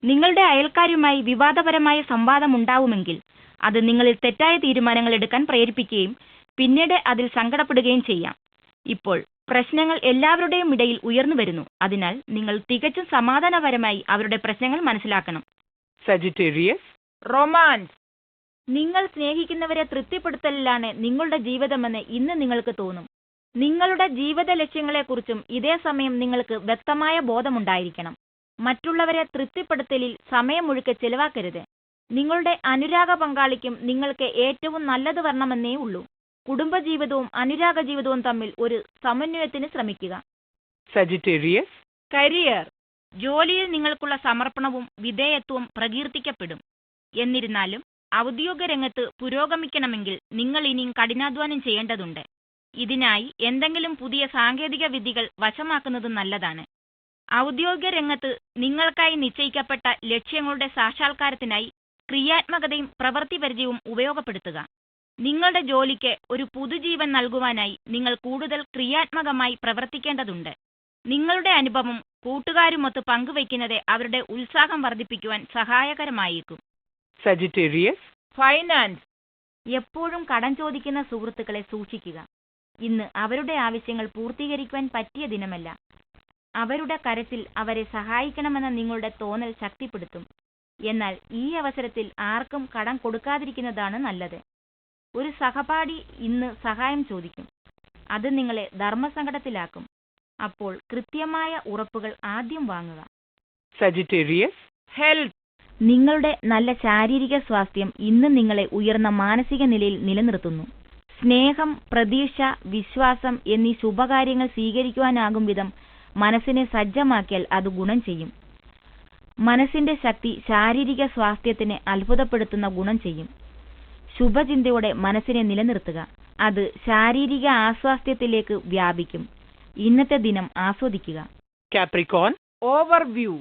നിങ്ങളുടെ അയൽക്കാരുമായി വിവാദപരമായ സംവാദം ഉണ്ടാവുമെങ്കിൽ അത് നിങ്ങളിൽ തെറ്റായ തീരുമാനങ്ങൾ എടുക്കാൻ പ്രേരിപ്പിക്കുകയും പിന്നീട് അതിൽ സങ്കടപ്പെടുകയും ചെയ്യാം. ഇപ്പോൾ പ്രശ്നങ്ങൾ എല്ലാവരുടെയും ഇടയിൽ ഉയർന്നു വരുന്നു. അതിനാൽ നിങ്ങൾ തികച്ചും സമാധാനപരമായി അവരുടെ പ്രശ്നങ്ങൾ മനസ്സിലാക്കണം. Sagittarius. Romance. നിങ്ങൾ സ്നേഹിക്കുന്നവരെ തൃപ്തിപ്പെടുത്തലിലാണ് നിങ്ങളുടെ ജീവിതമെന്ന് ഇന്ന് നിങ്ങൾക്ക് തോന്നും. നിങ്ങളുടെ ജീവിത ലക്ഷ്യങ്ങളെക്കുറിച്ചും ഇതേ സമയം നിങ്ങൾക്ക് വ്യക്തമായ ബോധമുണ്ടായിരിക്കണം. മറ്റുള്ളവരെ തൃപ്തിപ്പെടുത്തലിൽ സമയം മുഴുക്കെ ചെലവാക്കരുത്. നിങ്ങളുടെ അനുരാഗ പങ്കാളിക്കും നിങ്ങൾക്ക് ഏറ്റവും നല്ലത് വരണമെന്നേ ഉള്ളൂ. കുടുംബജീവിതവും അനുരാഗ ജീവിതവും തമ്മിൽ ഒരു സമന്വയത്തിന് ശ്രമിക്കുക. Sagittarius. Career. ജോലിയിൽ നിങ്ങൾക്കുള്ള സമർപ്പണവും വിധേയത്വവും പ്രകീർത്തിക്കപ്പെടും. എന്നിരുന്നാലും ഔദ്യോഗിക രംഗത്ത് പുരോഗമിക്കണമെങ്കിൽ നിങ്ങൾ ഇനിയും കഠിനാധ്വാനം ചെയ്യേണ്ടതുണ്ട്. ഇതിനായി എന്തെങ്കിലും പുതിയ സാങ്കേതിക വിദ്യകൾ വശമാക്കുന്നത് നല്ലതാണ്. ഔദ്യോഗിക രംഗത്ത് നിങ്ങൾക്കായി നിശ്ചയിക്കപ്പെട്ട ലക്ഷ്യങ്ങളുടെ സാക്ഷാത്കാരത്തിനായി ക്രിയാത്മകതയും പ്രവൃത്തി പരിചയവും ഉപയോഗപ്പെടുത്തുക. നിങ്ങളുടെ ജോലിക്ക് ഒരു പുതുജീവൻ നൽകുവാനായി നിങ്ങൾ കൂടുതൽ ക്രിയാത്മകമായി പ്രവർത്തിക്കേണ്ടതുണ്ട്. നിങ്ങളുടെ അനുഭവം കൂട്ടുകാരുമൊത്ത് പങ്കുവയ്ക്കുന്നത് അവരുടെ ഉത്സാഹം വർദ്ധിപ്പിക്കുവാൻ സഹായകരമായേക്കും. Sagittarius. Finance. എപ്പോഴും കടം ചോദിക്കുന്ന സുഹൃത്തുക്കളെ സൂക്ഷിക്കുക. ഇന്ന് അവരുടെ ആവശ്യങ്ങൾ പൂർത്തീകരിക്കുവാൻ പറ്റിയ ദിനമല്ല. അവരുടെ കരത്തിൽ അവരെ സഹായിക്കണമെന്ന നിങ്ങളുടെ തോന്നൽ ശക്തിപ്പെടുത്തും. എന്നാൽ ഈ അവസരത്തിൽ ആർക്കും കടം കൊടുക്കാതിരിക്കുന്നതാണ് നല്ലത്. ഒരു സഹപാഠി ഇന്ന് സഹായം ചോദിക്കും. അത് നിങ്ങളെ ധർമ്മസങ്കടത്തിലാക്കും. അപ്പോൾ കൃത്യമായ ഉറപ്പുകൾ ആദ്യം വാങ്ങുക. Sagittarius. Health. നിങ്ങളുടെ നല്ല ശാരീരിക സ്വാസ്ഥ്യം ഇന്ന് നിങ്ങളെ ഉയർന്ന മാനസിക നിലയിൽ നിലനിർത്തുന്നു. സ്നേഹം, പ്രതീക്ഷ, വിശ്വാസം എന്നീ ശുഭകാര്യങ്ങൾ സ്വീകരിക്കുവാനാകും വിധം മനസ്സിനെ സജ്ജമാക്കിയാൽ അത് ഗുണം ചെയ്യും. മനസ്സിന്റെ ശക്തി ശാരീരിക സ്വാസ്ഥ്യത്തിന് അത്ഭുതപ്പെടുത്തുന്ന ഗുണം ചെയ്യും. ശുഭചിന്തയോടെ മനസ്സിനെ നിലനിർത്തുക. അത് ശാരീരിക ആസ്വാസ്ഥ്യത്തിലേക്ക് വ്യാപിക്കും. ഇന്നത്തെ ദിനം ആസ്വദിക്കുക. Capricorn. Overview.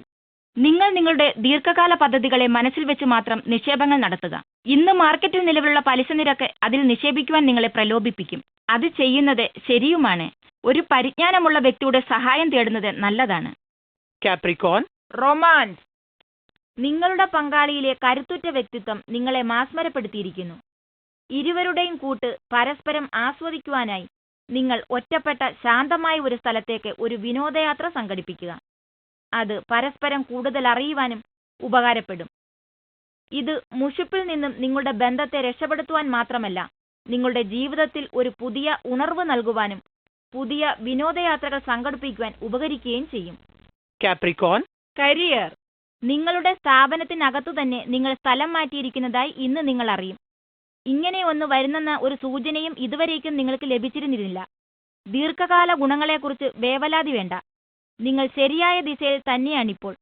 നിങ്ങൾ നിങ്ങളുടെ ദീർഘകാല പദ്ധതികളെ മനസ്സിൽ വെച്ച് മാത്രം നിക്ഷേപങ്ങൾ നടത്തുക. ഇന്ന് മാർക്കറ്റിൽ നിലവിലുള്ള പലിശ നിരക്ക് അതിൽ നിക്ഷേപിക്കുവാൻ നിങ്ങളെ പ്രലോഭിപ്പിക്കും. അത് ചെയ്യുന്നത് ശരിയുമാണ്. ഒരു പരിജ്ഞാനമുള്ള വ്യക്തിയുടെ സഹായം തേടുന്നത് നല്ലതാണ്. Capricorn. Romance. നിങ്ങളുടെ പങ്കാളിയിലെ കരുത്തുറ്റ വ്യക്തിത്വം നിങ്ങളെ മാസ്മരപ്പെടുത്തിയിരിക്കുന്നു. ഇരുവരുടെയും കൂട്ട് പരസ്പരം ആസ്വദിക്കുവാനായി നിങ്ങൾ ഒറ്റപ്പെട്ട ശാന്തമായ ഒരു സ്ഥലത്തേക്ക് ഒരു വിനോദയാത്ര സംഘടിപ്പിക്കുക. അത് പരസ്പരം കൂടുതൽ അറിയുവാനും ഉപകാരപ്പെടും. ഇത് മുഷിപ്പിൽ നിന്നും നിങ്ങളുടെ ബന്ധത്തെ രക്ഷപ്പെടുത്തുവാൻ മാത്രമല്ല, നിങ്ങളുടെ ജീവിതത്തിൽ ഒരു പുതിയ ഉണർവ് നൽകുവാനും പുതിയ വിനോദയാത്രകൾ സംഘടിപ്പിക്കുവാൻ ഉപകരിക്കുകയും ചെയ്യും. Capricorn, career, നിങ്ങളുടെ സ്ഥാപനത്തിനകത്തു തന്നെ നിങ്ങൾ സ്ഥലം മാറ്റിയിരിക്കുന്നതായി ഇന്ന് നിങ്ങൾ അറിയും. ഇങ്ങനെ ഒന്ന് വരുന്നെന്ന ഒരു സൂചനയും ഇതുവരേക്കും നിങ്ങൾക്ക് ലഭിച്ചിരുന്നില്ല. ദീർഘകാല ഗുണങ്ങളെക്കുറിച്ച് വേവലാതി വേണ്ട. നിങ്ങൾ ശരിയായ ദിശയിൽ തന്നെയാണിപ്പോൾ.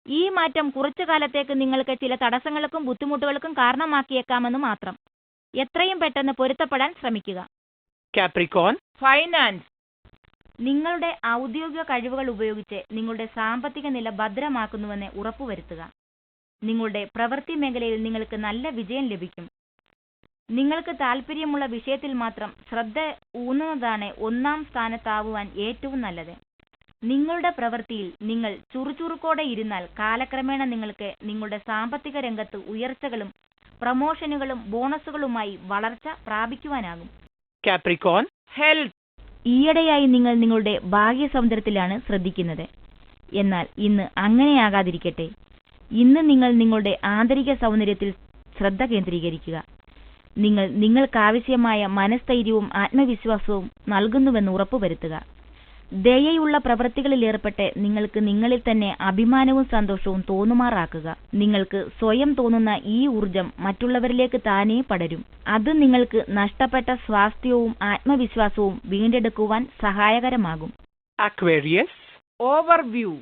ഈ മാറ്റം കുറച്ചു കാലത്തേക്ക് നിങ്ങൾക്ക് ചില തടസ്സങ്ങൾക്കും ബുദ്ധിമുട്ടുകൾക്കും കാരണമാക്കിയേക്കാമെന്ന് മാത്രം. എത്രയും പെട്ടെന്ന് പൊരുത്തപ്പെടാൻ ശ്രമിക്കുക. Capricorn, finance, നിങ്ങളുടെ ഔദ്യോഗിക കഴിവുകൾ ഉപയോഗിച്ച് നിങ്ങളുടെ സാമ്പത്തിക നില ഭദ്രമാക്കുന്നുവെന്ന് ഉറപ്പുവരുത്തുക. നിങ്ങളുടെ പ്രവൃത്തി മേഖലയിൽ നിങ്ങൾക്ക് നല്ല വിജയം ലഭിക്കും. നിങ്ങൾക്ക് താല്പര്യമുള്ള വിഷയത്തിൽ മാത്രം ശ്രദ്ധ ഊന്നുന്നതാണ് ഒന്നാം സ്ഥാനത്താവുവാൻ ഏറ്റവും നല്ലത്. നിങ്ങളുടെ പ്രവൃത്തിയിൽ നിങ്ങൾ ചുറുചുറുക്കോടെ ഇരുന്നാൽ കാലക്രമേണ നിങ്ങൾക്ക് നിങ്ങളുടെ സാമ്പത്തിക രംഗത്ത് ഉയർച്ചകളും പ്രമോഷനുകളും ബോണസുകളുമായി വളർച്ച പ്രാപിക്കുവാനാകും. Capricorn, health, ഈയിടെയായി നിങ്ങൾ നിങ്ങളുടെ ബാഹ്യ സൗന്ദര്യത്തിലാണ് ശ്രദ്ധിക്കുന്നത്. എന്നാൽ ഇന്ന് അങ്ങനെയാകാതിരിക്കട്ടെ. ഇന്ന് നിങ്ങൾ നിങ്ങളുടെ ആന്തരിക സൗന്ദര്യത്തിൽ ശ്രദ്ധ കേന്ദ്രീകരിക്കുക. നിങ്ങൾ നിങ്ങൾക്കാവശ്യമായ മനസ്ഥൈര്യവും ആത്മവിശ്വാസവും നൽകുന്നുവെന്ന് ഉറപ്പുവരുത്തുക. ദയയുള്ള പ്രവൃത്തികളിൽ ഏർപ്പെട്ട് നിങ്ങൾക്ക് നിങ്ങളിൽ തന്നെ അഭിമാനവും സന്തോഷവും തോന്നുമാറാക്കുക. നിങ്ങൾക്ക് സ്വയം തോന്നുന്ന ഈ ഊർജം മറ്റുള്ളവരിലേക്ക് താനേ പടരും. അത് നിങ്ങൾക്ക് നഷ്ടപ്പെട്ട സ്വാസ്ഥ്യവും ആത്മവിശ്വാസവും വീണ്ടെടുക്കുവാൻ സഹായകരമാകും. Aquarius, overview,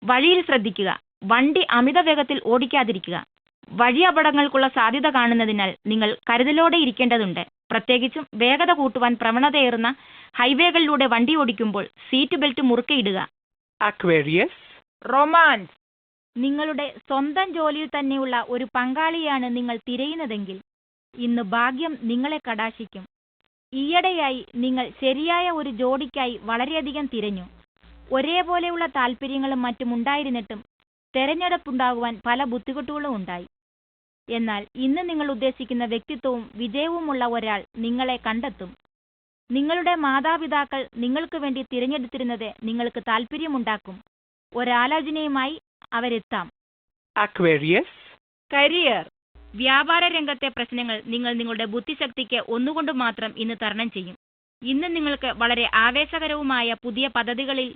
വഴിയിൽ ശ്രദ്ധിക്കുക. വണ്ടി അമിത വേഗത്തിൽ ഓടിക്കാതിരിക്കുക. വഴി അപകടങ്ങൾക്കുള്ള സാധ്യത കാണുന്നതിനാൽ നിങ്ങൾ കരുതലോടെ ഇരിക്കേണ്ടതുണ്ട്. പ്രത്യേകിച്ചും വേഗത കൂട്ടുവാൻ പ്രവണതയേറുന്ന ഹൈവേകളിലൂടെ വണ്ടി ഓടിക്കുമ്പോൾ സീറ്റ് ബെൽറ്റ് മുറുക്കെ ഇടുക. Aquarius, romance, നിങ്ങളുടെ സ്വന്തം ജോലിയിൽ തന്നെയുള്ള ഒരു പങ്കാളിയാണ് നിങ്ങൾ തിരയുന്നതെങ്കിൽ ഇന്ന് ഭാഗ്യം നിങ്ങളെ കടാക്ഷിക്കും. ഈയിടെയായി നിങ്ങൾ ശരിയായ ഒരു ജോഡിക്കായി വളരെയധികം തിരഞ്ഞു. ഒരേപോലെയുള്ള താല്പര്യങ്ങളും മറ്റും ഉണ്ടായിരുന്നിട്ടും തെരഞ്ഞെടുപ്പുണ്ടാകുവാൻ പല ബുദ്ധിമുട്ടുകളും ഉണ്ടായി. എന്നാൽ ഇന്ന് നിങ്ങൾ ഉദ്ദേശിക്കുന്ന വ്യക്തിത്വവും വിജയവുമുള്ള ഒരാൾ നിങ്ങളെ കണ്ടെത്തും. നിങ്ങളുടെ മാതാപിതാക്കൾ നിങ്ങൾക്ക് വേണ്ടി തിരഞ്ഞെടുത്തിരുന്നത് നിങ്ങൾക്ക് താല്പര്യമുണ്ടാക്കും. ഒരാലോചനയുമായി അവരെത്താം. Aquarius, career, വ്യാപാര രംഗത്തെ പ്രശ്നങ്ങൾ നിങ്ങൾ നിങ്ങളുടെ ബുദ്ധിശക്തിക്ക് ഒന്നുകൊണ്ട് മാത്രം ഇന്ന് തരണം ചെയ്യും. ഇന്ന് നിങ്ങൾക്ക് വളരെ ആവേശകരവുമായ പുതിയ പദ്ധതികളിൽ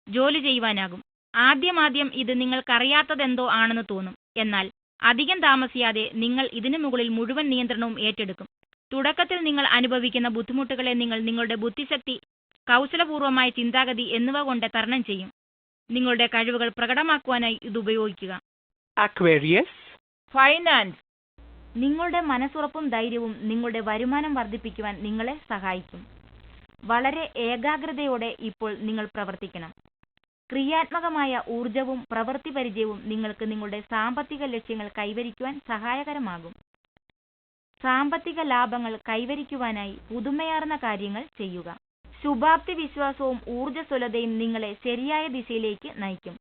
ജോലി ചെയ്യുവാനാകും. ആദ്യം ഇത് നിങ്ങൾക്കറിയാത്തതെന്തോ ആണെന്ന് തോന്നും. എന്നാൽ അധികം താമസിയാതെ നിങ്ങൾ ഇതിനു മുകളിൽ മുഴുവൻ നിയന്ത്രണവും ഏറ്റെടുക്കും. തുടക്കത്തിൽ നിങ്ങൾ അനുഭവിക്കുന്ന ബുദ്ധിമുട്ടുകളെ നിങ്ങൾ നിങ്ങളുടെ ബുദ്ധിശക്തി, കൗശലപൂർവമായ ചിന്താഗതി എന്നിവ കൊണ്ട് തരണം ചെയ്യും. നിങ്ങളുടെ കഴിവുകൾ പ്രകടമാക്കുവാനായി ഇത് ഉപയോഗിക്കുക. Aquarius, finance, നിങ്ങളുടെ മനസ്സുറപ്പും ധൈര്യവും നിങ്ങളുടെ വരുമാനം വർദ്ധിപ്പിക്കുവാൻ നിങ്ങളെ സഹായിക്കും. വളരെ ഏകാഗ്രതയോടെ ഇപ്പോൾ നിങ്ങൾ പ്രവർത്തിക്കണം. ക്രിയാത്മകമായ ഊർജവും പ്രവൃത്തി പരിചയവും നിങ്ങൾക്ക് നിങ്ങളുടെ സാമ്പത്തിക ലക്ഷ്യങ്ങൾ കൈവരിക്കുവാൻ സഹായകരമാകും. സാമ്പത്തിക ലാഭങ്ങൾ കൈവരിക്കുവാനായി പുതുമയാർന്ന കാര്യങ്ങൾ ചെയ്യുക. ശുഭാപ്തി വിശ്വാസവും ഊർജ്ജസ്വലതയും നിങ്ങളെ ശരിയായ ദിശയിലേക്ക് നയിക്കും.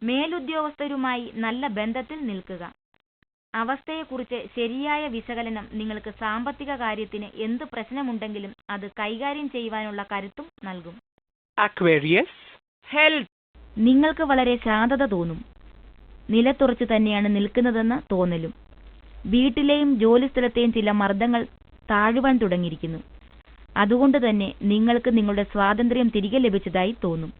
മേലുദ്യോഗസ്ഥരുമായി നല്ല ബന്ധത്തിൽ നിൽക്കുക. അവസ്ഥയെക്കുറിച്ച് ശരിയായ വിശകലനം നിങ്ങൾക്ക് സാമ്പത്തിക കാര്യത്തിന് എന്ത് പ്രശ്നമുണ്ടെങ്കിലും അത് കൈകാര്യം ചെയ്യുവാനുള്ള കരുത്തും നൽകും. Aquarius, health, നിങ്ങൾക്ക് വളരെ ശാന്തത തോന്നും. നിലത്തുറച്ചു തന്നെയാണ് നിൽക്കുന്നതെന്ന തോന്നലും. വീട്ടിലെയും ജോലിസ്ഥലത്തെയും ചില മർദ്ദങ്ങൾ താഴുവാൻ തുടങ്ങിയിരിക്കുന്നു. അതുകൊണ്ട് തന്നെ നിങ്ങൾക്ക് നിങ്ങളുടെ സ്വാതന്ത്ര്യം തിരികെ ലഭിച്ചതായി തോന്നും.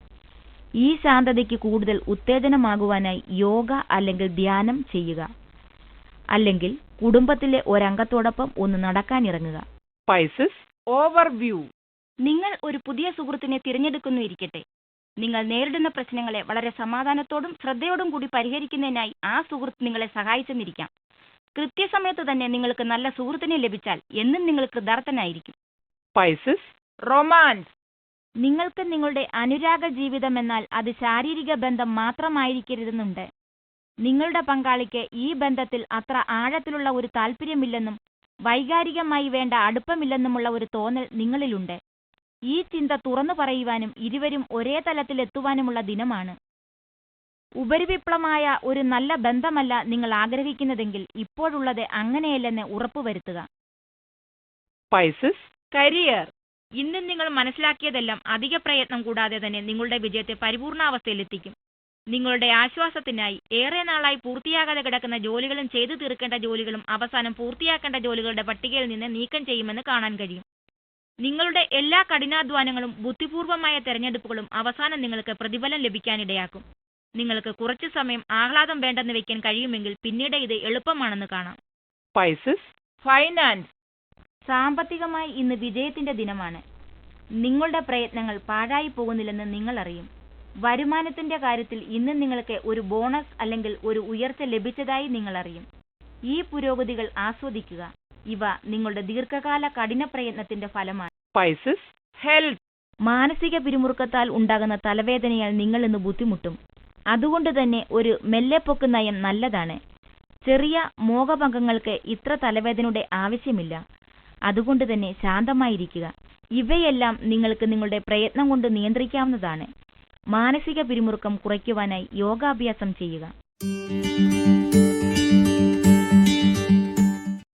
ഈ ശാന്തതയ്ക്ക് കൂടുതൽ ഉത്തേജനമാകുവാനായി യോഗ അല്ലെങ്കിൽ ധ്യാനം ചെയ്യുക. അല്ലെങ്കിൽ കുടുംബത്തിലെ ഒരംഗത്തോടൊപ്പം ഒന്ന് നടക്കാനിറങ്ങുക. Pisces, overview, നിങ്ങൾ ഒരു പുതിയ സുഹൃത്തിനെ തിരഞ്ഞെടുക്കുന്നു ഇരിക്കട്ടെ. നിങ്ങൾ നേരിടുന്ന പ്രശ്നങ്ങളെ വളരെ സമാധാനത്തോടും ശ്രദ്ധയോടും കൂടി പരിഹരിക്കുന്നതിനായി ആ സുഹൃത്ത് നിങ്ങളെ സഹായിച്ചെന്നിരിക്കാം. കൃത്യസമയത്ത് തന്നെ നിങ്ങൾക്ക് നല്ല സുഹൃത്തിനെ ലഭിച്ചാൽ എന്നും നിങ്ങൾ കൃതാർത്ഥനായിരിക്കും. Pisces, romance, നിങ്ങൾക്ക് നിങ്ങളുടെ അനുരാഗ ജീവിതം എന്നാൽ അത് ശാരീരിക ബന്ധം മാത്രമായിരിക്കരുതെന്നുണ്ട്. നിങ്ങളുടെ പങ്കാളിക്ക് ഈ ബന്ധത്തിൽ അത്ര ആഴത്തിലുള്ള ഒരു താല്പര്യമില്ലെന്നും വൈകാരികമായി വേണ്ട അടുപ്പമില്ലെന്നുമുള്ള ഒരു തോന്നൽ നിങ്ങളിലുണ്ട്. ഈ ചിന്ത തുറന്നു പറയുവാനും ഇരുവരും ഒരേ തലത്തിലെത്തുവാനുമുള്ള ദിനമാണ്. ഉപരിവിപ്ലവമായ ഒരു നല്ല ബന്ധമല്ല നിങ്ങൾ ആഗ്രഹിക്കുന്നതെങ്കിൽ ഇപ്പോഴുള്ളത് അങ്ങനെയല്ലെന്ന് ഉറപ്പുവരുത്തുക. Pisces, career, ഇന്നും നിങ്ങൾ മനസ്സിലാക്കിയതെല്ലാം അധിക പ്രയത്നം കൂടാതെ തന്നെ നിങ്ങളുടെ വിജയത്തെ പരിപൂർണാവസ്ഥയിലെത്തിക്കും. നിങ്ങളുടെ ആശ്വാസത്തിനായി ഏറെ നാളായി പൂർത്തിയാകാതെ കിടക്കുന്ന ജോലികളും ചെയ്തു തീർക്കേണ്ട ജോലികളും അവസാനം പൂർത്തിയാക്കേണ്ട ജോലികളുടെ പട്ടികയിൽ നിന്ന് നീക്കം ചെയ്യുമെന്ന് കാണാൻ കഴിയും. നിങ്ങളുടെ എല്ലാ കഠിനാധ്വാനങ്ങളും ബുദ്ധിപൂർവമായ തെരഞ്ഞെടുപ്പുകളും അവസാനം നിങ്ങൾക്ക് പ്രതിഫലം ലഭിക്കാനിടയാക്കും. നിങ്ങൾക്ക് കുറച്ചു സമയം ആഹ്ലാദം വേണ്ടെന്ന് വെക്കാൻ കഴിയുമെങ്കിൽ പിന്നീട് ഇത് എളുപ്പമാണെന്ന് കാണാം. Pisces. Finance. സാമ്പത്തികമായി ഇന്ന് വിജയത്തിന്റെ ദിനമാണ്. നിങ്ങളുടെ പ്രയത്നങ്ങൾ പാഴായി പോകുന്നില്ലെന്ന് നിങ്ങൾ അറിയും. വരുമാനത്തിന്റെ കാര്യത്തിൽ ഇന്ന് നിങ്ങൾക്ക് ഒരു ബോണസ് അല്ലെങ്കിൽ ഒരു ഉയർച്ച ലഭിച്ചതായി നിങ്ങൾ അറിയും. ഈ പുരോഗതികൾ ആസ്വദിക്കുക. ഇവ നിങ്ങളുടെ ദീർഘകാല കഠിന പ്രയത്നത്തിന്റെ ഫലമാണ്. Pisces. Health. മാനസിക പിരിമുറുക്കത്താൽ ഉണ്ടാകുന്ന തലവേദനയാൽ നിങ്ങൾ ഇന്ന് ബുദ്ധിമുട്ടും. അതുകൊണ്ട് തന്നെ ഒരു മെല്ലെപ്പൊക്ക് നയം നല്ലതാണ്. ചെറിയ മോഹഭംഗങ്ങൾക്ക് ഇത്ര തലവേദനയുടെ ആവശ്യമില്ല. അതുകൊണ്ട് തന്നെ ശാന്തമായിരിക്കുക. ഇവയെല്ലാം നിങ്ങൾക്ക് നിങ്ങളുടെ പ്രയത്നം കൊണ്ട് നിയന്ത്രിക്കാവുന്നതാണ്. മാനസിക പിരിമുറുക്കം കുറയ്ക്കുവാനായി യോഗാഭ്യാസം ചെയ്യുക.